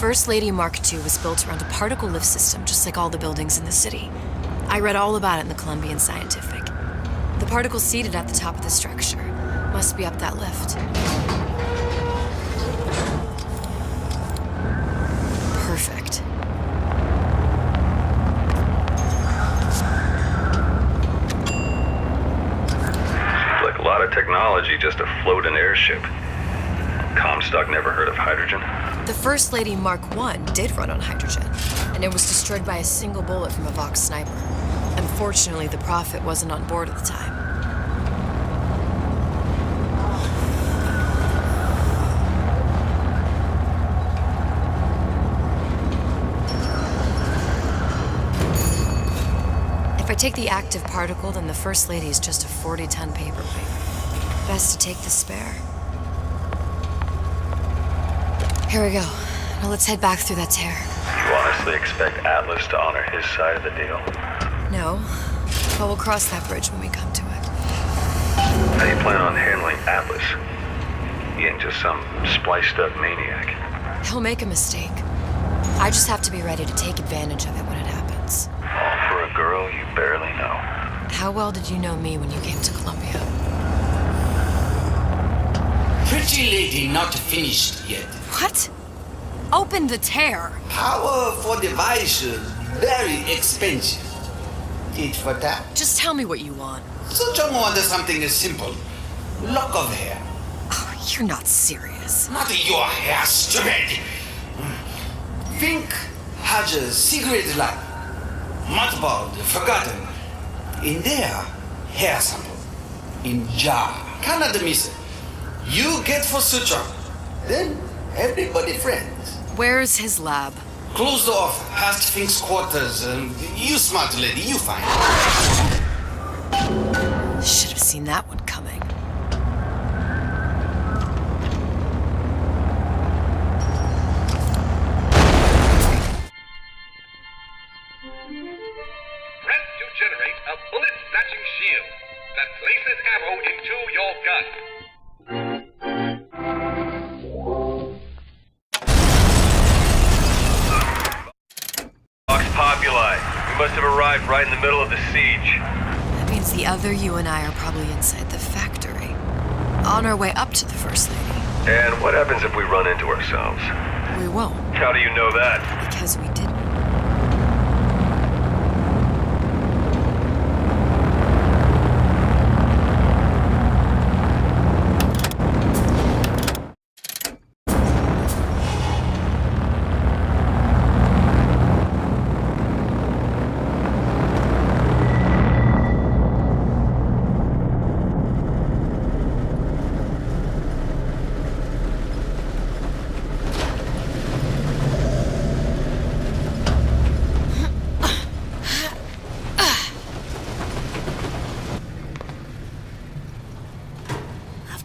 First Lady Mark II was built around a particle lift system, just like all the buildings in the city. I read all about it in the Columbian Scientific. The particle's seated at the top of the structure. Must be up that lift. Perfect. Seems like a lot of technology just to float an airship. Comstock never heard of hydrogen. The First Lady Mark I did run on hydrogen, and it was destroyed by a single bullet from a Vox sniper. Unfortunately, the Prophet wasn't on board at the time. If I take the active particle, then the First Lady is just a 40-ton paperweight. Best to take the spare. Here we go. Now let's head back through that tear. You honestly expect Atlas to honor his side of the deal? No, but we'll cross that bridge when we come to it. How do you plan on handling Atlas? He ain't just some spliced-up maniac. He'll make a mistake. I just have to be ready to take advantage of it when it happens. All for a girl you barely know. How well did you know me when you came to Columbia? Pretty lady not finished yet. What? Open the tear! Power for device very expensive. Tit for tat. Just tell me what you want. Such a wonder something is simple. Lock of hair. Oh, you're not serious. Not your hair, stupid. Think has a cigarette light. Mothballed, forgotten. In there, hair sample. In jar. Cannot miss it. You get for suture. Then everybody friends. Where's his lab? Closed off, past Fink's quarters. You smart lady, you find. Should have seen that one coming. Press to generate a bullet-snatching shield that places ammo into your gun. Vox Populi. We must have arrived right in the middle of the siege. That means the other you and I are probably inside the factory. On our way up to the First Lady. And what happens if we run into ourselves? We won't, How do you know that? because we didn't.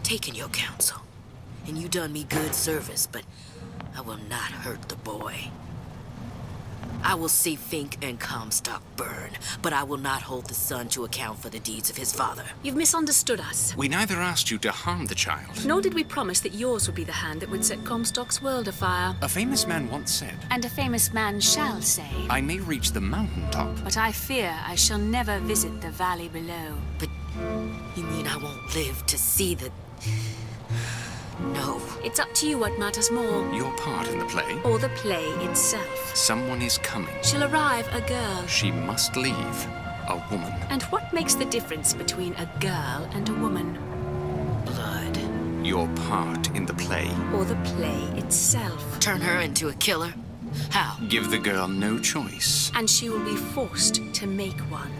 Taken your counsel, and you done me good service, but I will not hurt the boy. I will see Fink and Comstock burn, but I will not hold the son to account for the deeds of his father. You've misunderstood us. We neither asked you to harm the child. Nor did we promise that yours would be the hand that would set Comstock's world afire. A famous man once said, And a famous man shall say, I may reach the mountaintop. but I fear I shall never visit the valley below. But you mean I won't live to see the... No. It's up to you what matters more, Your part in the play? or the play itself. Someone is coming. She'll arrive a girl. She must leave. A woman. And what makes the difference between a girl and a woman? Blood. Your part in the play. Or the play itself? Turn her into a killer? How? Give the girl no choice. And she will be forced to make one.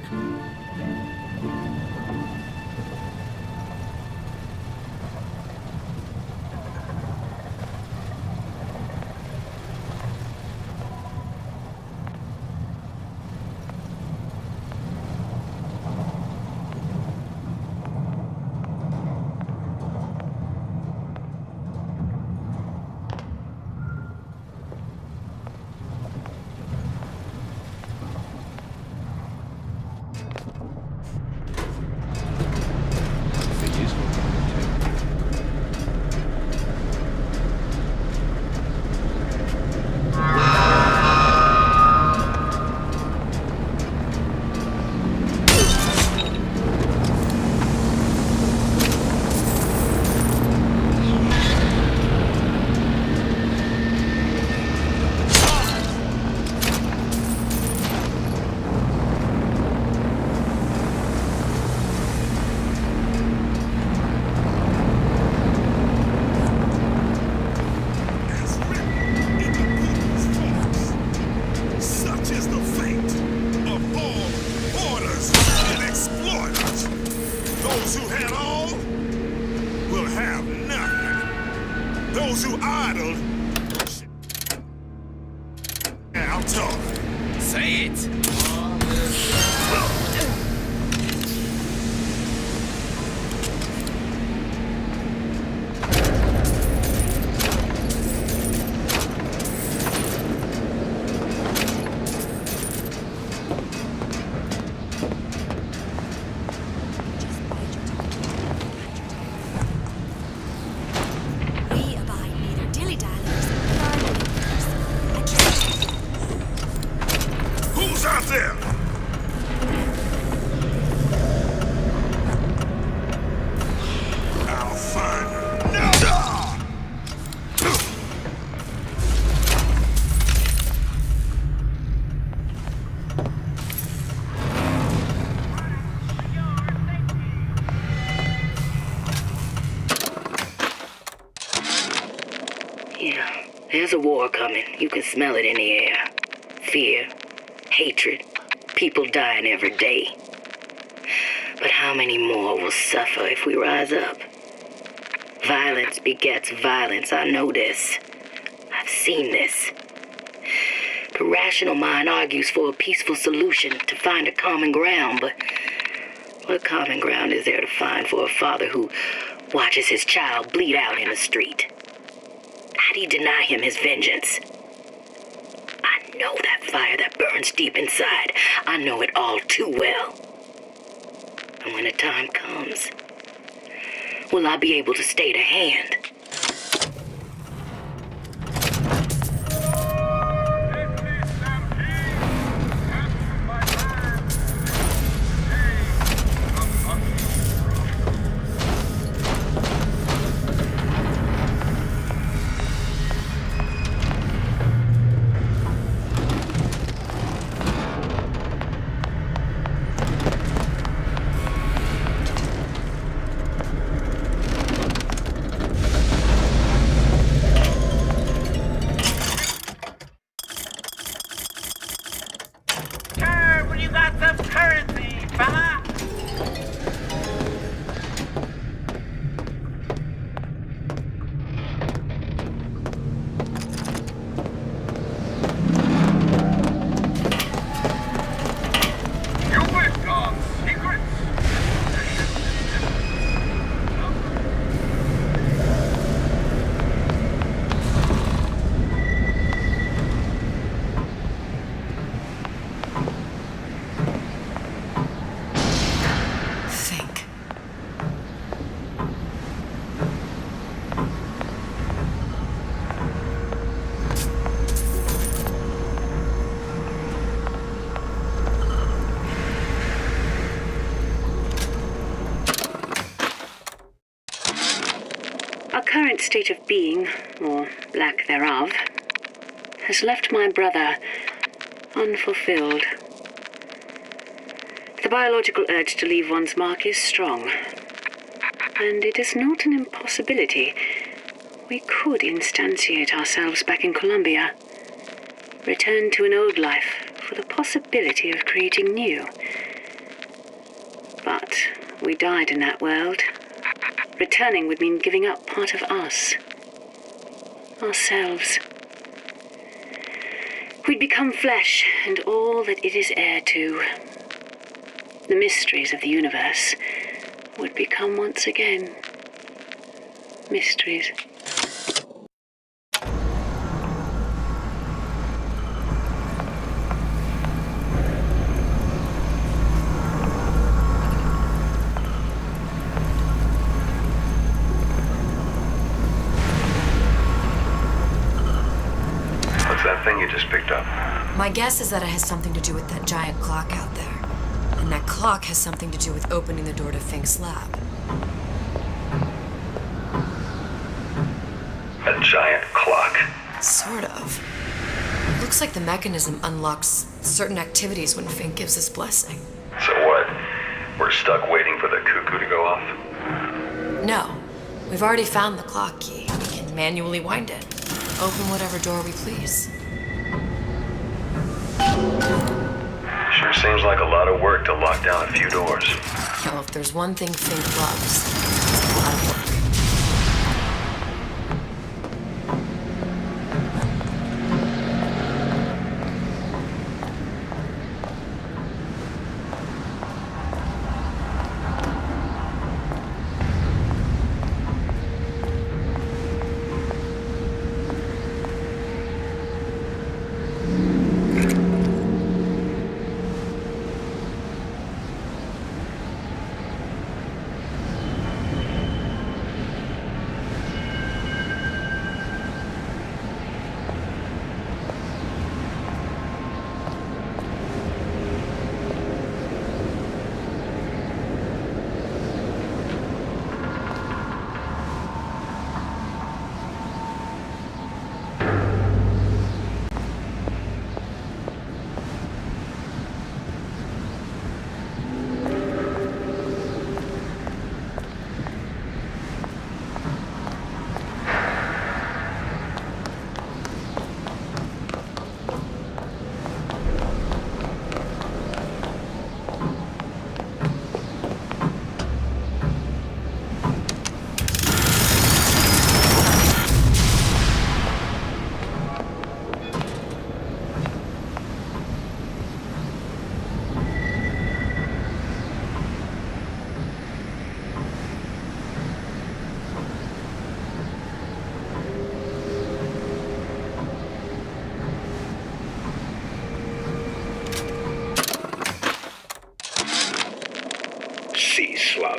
Trata! Say it! We abide neither dilly-dallys nor believers. I just... Who's out there? I'll find her. No! Yeah, there's a war coming. You can smell it in the air. Fear, hatred, people dying every day. But how many more will suffer if we rise up? Violence begets violence, I know this. I've seen this. The rational mind argues for a peaceful solution to find a common ground, but what common ground is there to find for a father who watches his child bleed out in the street? How do you deny him his vengeance? I know that fire that burns deep inside. I know it all too well. And when the time comes, will I be able to stay the hand? When you got some currency, fella. You wish on secrets? Think. Our current state of being, or lack thereof, has left my brother unfulfilled. The biological urge to leave one's mark is strong, and it is not an impossibility. We could instantiate ourselves back in Columbia, return to an old life for the possibility of creating new. But we died in that world. Returning would mean giving up part of us. Ourselves. We'd become flesh and all that it is heir to. The mysteries of the universe would become once again mysteries. What's that thing you just picked up? My guess is that it has something to do with that giant clock out there. And that clock has something to do with opening the door to Fink's lab. A giant clock. Sort of. It looks like the mechanism unlocks certain activities when Fink gives his blessing. So what? We're stuck waiting for the cuckoo to go off? No. We've already found the clock key. We can manually wind it. Open whatever door we please. Sure seems like a lot of work to lock down a few doors. Well, if there's one thing Fink loves, it's a lot of work.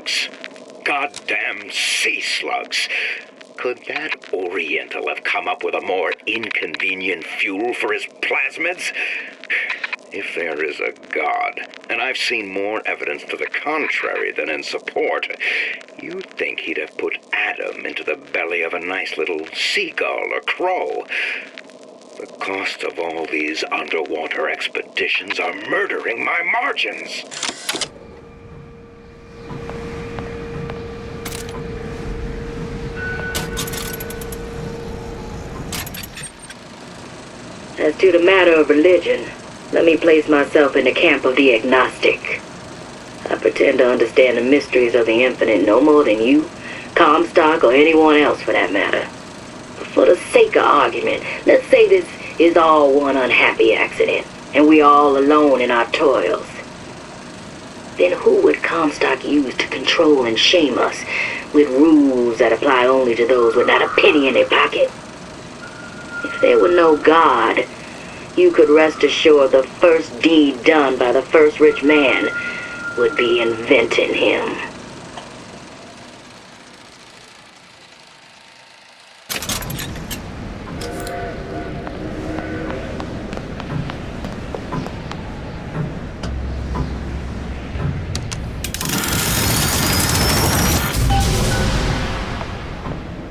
slugs. Goddamn sea slugs. Could that Oriental have come up with a more inconvenient fuel for his plasmids? If there is a God, and I've seen more evidence to the contrary than in support, you'd think he'd have put Adam into the belly of a nice little seagull or crow. The cost of all these underwater expeditions are murdering my margins. As to the matter of religion, let me place myself in the camp of the agnostic. I pretend to understand the mysteries of the infinite no more than you, Comstock, or anyone else for that matter. But for the sake of argument, let's say this is all one unhappy accident, and we all alone in our toils. Then who would Comstock use to control and shame us with rules that apply only to those with not a penny in their pocket? If there were no God, you could rest assured the first deed done by the first rich man would be inventing him.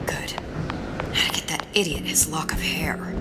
Good. How to get that idiot his lock of hair.